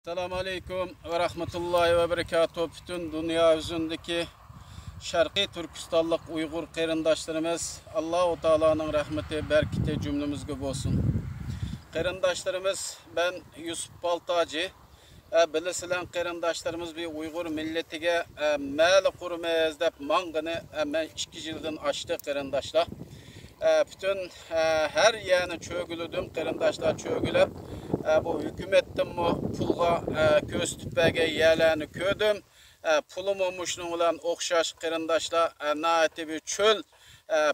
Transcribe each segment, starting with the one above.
Selamun Aleyküm ve Rahmetullahi ve Berekatuhu. Bütün dünya yüzündeki Şarkı Türkistanlık Uygur kerindaşlarımız Allah-u Teala'nın rahmeti, berketi cümlemizge olsun. Kerindaşlarımız, ben Yusuf Baltacı. Bilisilen kerindaşlarımız bir Uygur milletine mali kurmayız deyip mangını ben 2 yıldan açtı kerindaşlar. Bütün her yani çögülüdüm kerindaşlar çögülüp bu hükümetten mu pulga göz tüpege yerlerini ködüm. Pulum olmuşluğun olan okşaş kerindaşlar naiti bir çöl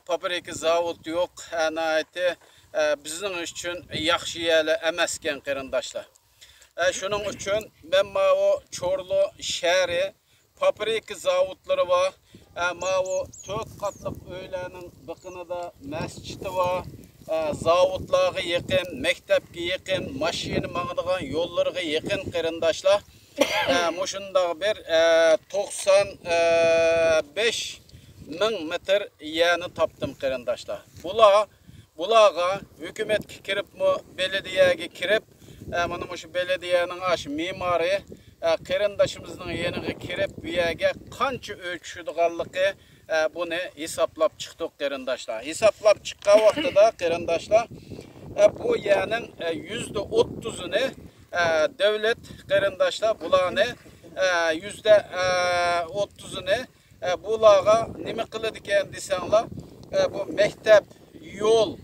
paprika zavut yok naiti bizim için yaxşı yerli emesken kerindaşlar. Şunun için ben o Çorlu şehri paprika zavutları var. O 4 katlık öylenin bakını da mescidi var. Zavutlarga yakın, mektepke yakın, maşini mağdığan yollarga yakın kerindaşlar. Muşunda bir 95 bin metre yani taptım kerindaşlar. Bulağa hükümet kirip mi belediyeye kirip bunu şu belediyenin aş mimarı kerindaşımızın yeniği kirip biyege kançı ölçüdüğallığı bunu hesaplap çıktık kerindaşlar. Hesaplap çıkka vakti da kerindaşlar bu yeğenin %30'unu devlet kerindaşlar bulağını %30'unu bulağa nime kılıdıken desenler bu mektep, yol,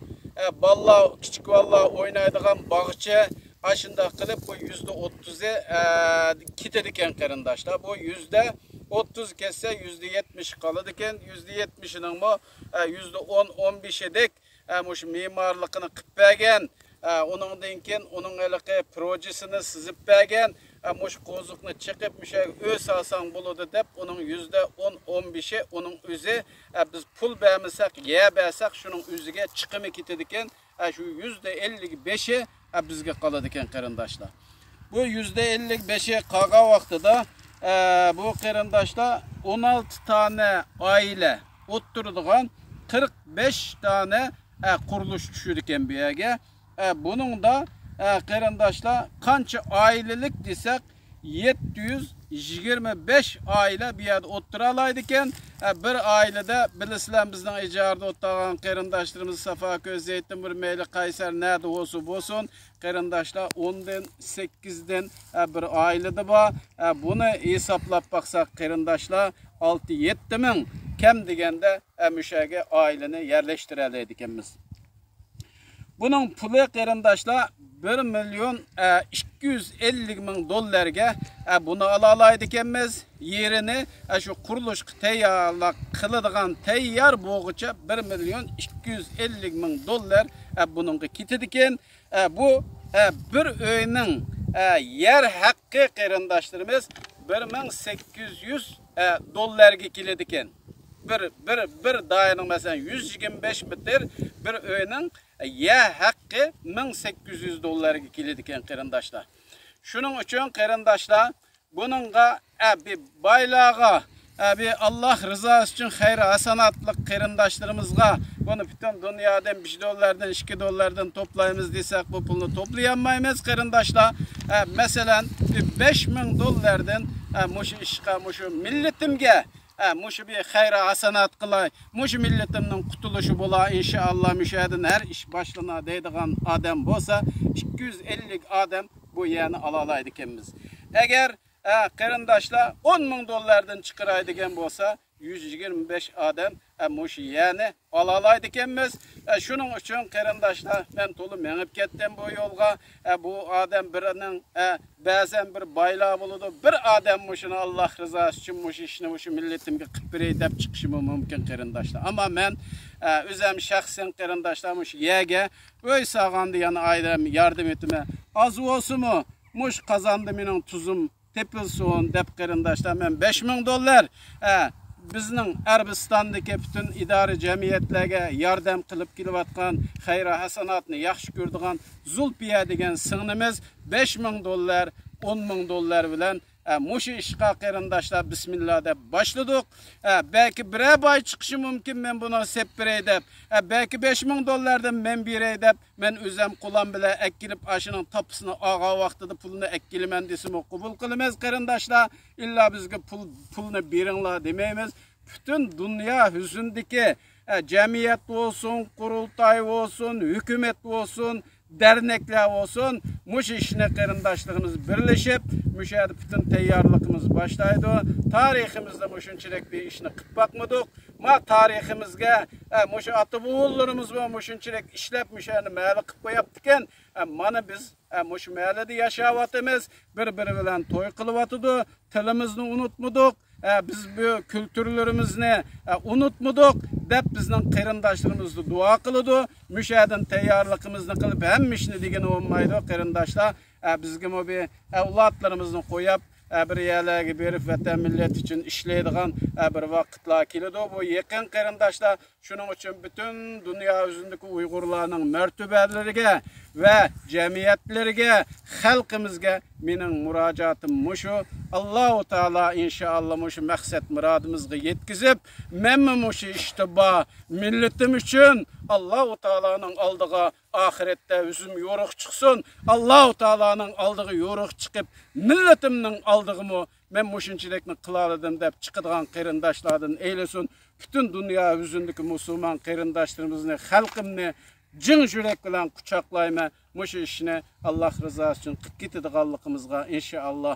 balla, küçük valla oynaydıgan bağça aşında kılıp bu %30'u kitediken kerindaşlar. Bu %30 kesse %70 kalıdıken %70'inin bu %10-15'e dek mimarlıkını kıpbegen onun dinken onun elaki projesini sizip begen muş kozukunu çıkıp öz alsan buludu dep onun %10-15'e onun üzü biz pul beğenmesek ye beğensek şunun üzüge çıkımı kitediken şu %55'e bizge kalıdıken kerindaşlar. Bu %55'e kaga vakti da bu kerindaşlar 16 tane aile oturduğun 45 tane kuruluş düşürdüken bir yere. Bunun da kerindaşlar kança ailelik desek 725 aile bir yerde oturalaydıken bir ailede bilisilen bizden icarda oturan kerindaşlarımız Safa Köz, Zeytinburnu, Meyli, Kayser nerede olsun kerindaşlar 10'dan 8'den bir ailede var. Bunu hesaplap baksak kerindaşlar 6-7 bin kem degende müşege aileni yerleştireliydikenmiz. Bunun pulu kerindaşlar 1.250.000 dolarga bunu alalaydikenmiz. Yerini şu kuruluş teyarlak kılıdığan teyyar boğuça 1.250.000 dolar bunun kitediken bu bir öyünün yer hakkı kerindaşlarımız 1.800 dolarga kilediken. Bir dayanın mesela 125 metre bir öyünün yer hakkı 1800 dolarga kilediken kerindaşlar. Şunun için kerindaşlar bununla bir baylağa bir Allah rızası için hayır hasanatlık kerindaşlarımızga bunu bütün dünyadan 1 dolardan 2 dolardan toplayımız desek bu pulunu toplayamayız kerindaşlar. Mesela 5.000 dolardan muşu milletimge muşu bir hayra hasanat kılay, muşu milletimnin kutuluşu bola inşallah müşahedin her iş başlığına deydiğen adam bolsa 250 adam bu yeğeni alalaydıkenmiz. Eğer kerindaşlar 10.000 dolardan çıkaraydıken bolsa 125 adam muşu yeğeni alalaydıkenmiz. Şunun için kerindaşlar ben tolu menip kettim bu yolga. Bu adam birinin bazen bir bayla buludu. Bir adam muşunu Allah rızası için muş işini muşu milletimge kıpırey dep çıkışımı mümkün kerindaşlar. Ama ben özüm şahsen kerindaşlar muş yege öy sağandı yani ayrım yardım etme. Az olsun mu muş kazandı benim tuzum tepilsin dep kerindaşlar ben 5.000 dolar bizning Arabistondagi bütün idari jamiyatlarga yordam qilib kelayotgan xayra hasanatni yaxshi ko'radigan Zulfiya degan singlimiz 5.000 dolar 10.000 dolar bilan muşu işqa qarindaşlar bismillah deb başladık. Belki bir ay çıkışı mümkün men bunu sep birey deb. Belki 5000 dollardan men birey deb men özüm qulam bile ekkilip aşının tapısını ağa vaqtida pulunu ekkilimen desimi qabul qilamiz qarindaşlar. İlla bizge pulunu beringlar demeymiz. Bütün dünya yüzündeki cemiyet olsun, kurultay olsun, hükümet olsun, dernekler olsun, muş işine qarindaşlığımız birleşip, müşahede bütün teyarlığımız başlaydı. Tarihimizde muşunçilek bir işini qıp bakmadık. Ma tarihimizge muş atıboğullarımız ve muşunçilek işlep müşahede məhəli qıp koyaptıken, mana biz muş məhəlide yaşavatımız, bir-biri bilen toy kılıvatıdı, tilimizni unutmadık. Biz bu kültürlerimizni unutmadık dep bizning qarindaşlarımızı dua kılıdı. Müşahedin teyarlığımızını kılıp hem işini degen olmaydı qarindaşlar. Bizge mo bir evlatlarımızı koyup bir yerlerge berip vatan millet için işleydigan bir vaqtlar keledi. Bu yakın qarindaşlar şunun için bütün dünya yüzündeki Uygurlarning mertebeleriga ve cemiyetlerige, halkımızga mening muracatım muşu. Allahu Teala inşallah muşu maksat muradımızga yetkizip, memmi muşu iştiba milletim için Allahu Teala'nın aldığı ahirette üzüm yoruq çıksın. Allahu Teala'nın aldığı yoruq çıkıp milletimnin aldığımı men muşunçilekni kılaladım dep çıkıdığan qarindaşlardan eylesin. Bütün dünya yüzündeki Müslüman qarindaşlarımızını, halkımını cın jürek bilen kucaklayma muşu işine Allah rızası için qıp getidiganlığımızga inşallah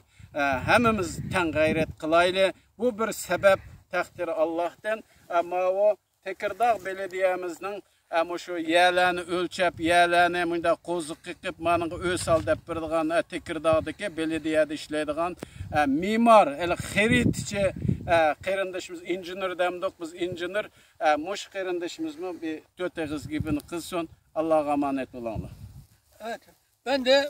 hemimiz ten gayret kılaylı. Bu bir sebep takdir Allah'tan. Ama o Tekirdağ belediyemizin muşu yerlerini ölçep, yerlerini munda qozuq qıqıp manığı ösal dep birdigan Tekirdağ'daki belediyede işleydigan mimar, xeritçi qarindaşımız injener demdik, biz injener muş qarindaşımız mı bir töteğiz gibi kılsın. Allah'a emanet olanlar. Evet. Ben de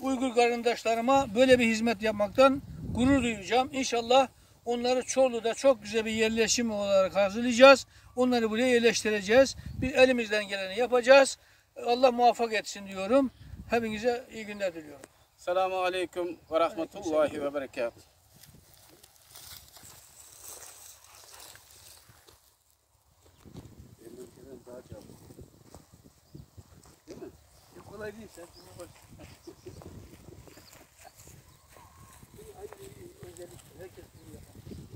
Uygur kardeşlerime böyle bir hizmet yapmaktan gurur duyacağım. İnşallah onları Çorlu'da çok güzel bir yerleşim olarak hazırlayacağız. Onları buraya yerleştireceğiz. Biz elimizden geleni yapacağız. Allah muvaffak etsin diyorum. Hepinize iyi günler diliyorum. Selamun Aleyküm ve Rahmetullahi ve Berekatuhu. Kolay değil. Sen herkes bunu yapar.